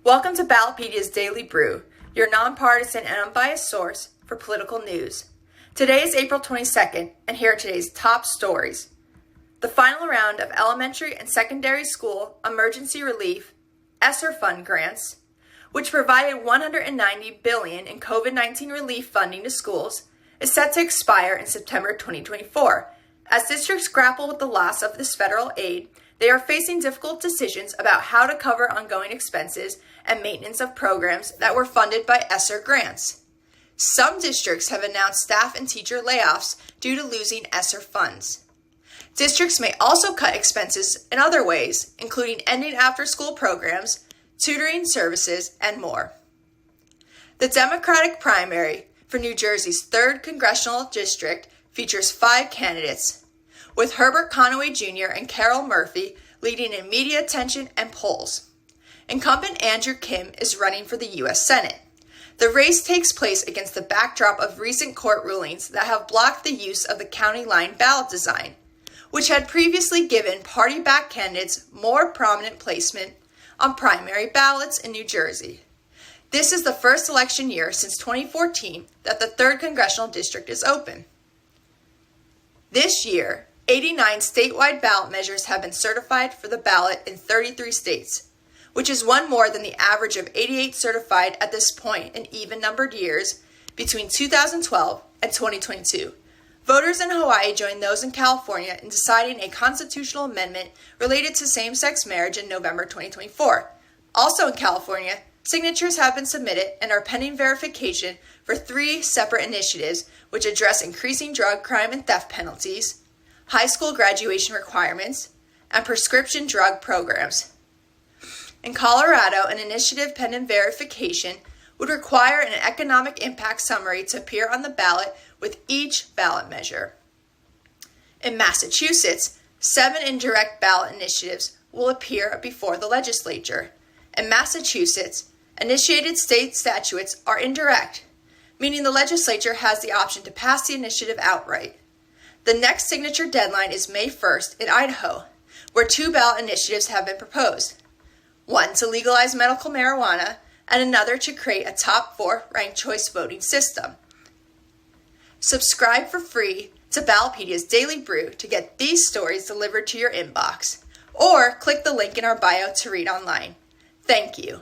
Welcome to Ballotpedia's Daily Brew, your nonpartisan and unbiased source for political news. Today is April 22nd, and here are today's top stories. The final round of elementary and secondary school emergency relief ESSER fund grants, which provided $190 billion in COVID-19 relief funding to schools, is set to expire in September 2024. As districts grapple with the loss of this federal aid, they are facing difficult decisions about how to cover ongoing expenses and maintenance of programs that were funded by ESSER grants. Some districts have announced staff and teacher layoffs due to losing ESSER funds. Districts may also cut expenses in other ways, including ending after-school programs, tutoring services, and more. The Democratic primary for New Jersey's 3rd Congressional District features 5 candidates, with Herbert Conaway Jr. and Carol Murphy leading in media attention and polls. Incumbent Andrew Kim is running for the U.S. Senate. The race takes place against the backdrop of recent court rulings that have blocked the use of the county line ballot design, which had previously given party-backed candidates more prominent placement on primary ballots in New Jersey. This is the first election year since 2014 that the 3rd Congressional District is open. This year, 89 statewide ballot measures have been certified for the ballot in 33 states, which is one more than the average of 88 certified at this point in even-numbered years between 2012 and 2022. Voters in Hawaii joined those in California in deciding a constitutional amendment related to same-sex marriage in November 2024. Also in California, signatures have been submitted and are pending verification for 3 separate initiatives which address increasing drug crime and theft penalties, high school graduation requirements, and prescription drug programs. In Colorado, an initiative pending verification would require an economic impact summary to appear on the ballot with each ballot measure. In Massachusetts, 7 indirect ballot initiatives will appear before the legislature. In Massachusetts, initiated state statutes are indirect, meaning the legislature has the option to pass the initiative outright. The next signature deadline is May 1st in Idaho, where 2 ballot initiatives have been proposed. One to legalize medical marijuana, and another to create a top 4 ranked choice voting system. Subscribe for free to Ballotpedia's Daily Brew to get these stories delivered to your inbox, or click the link in our bio to read online. Thank you.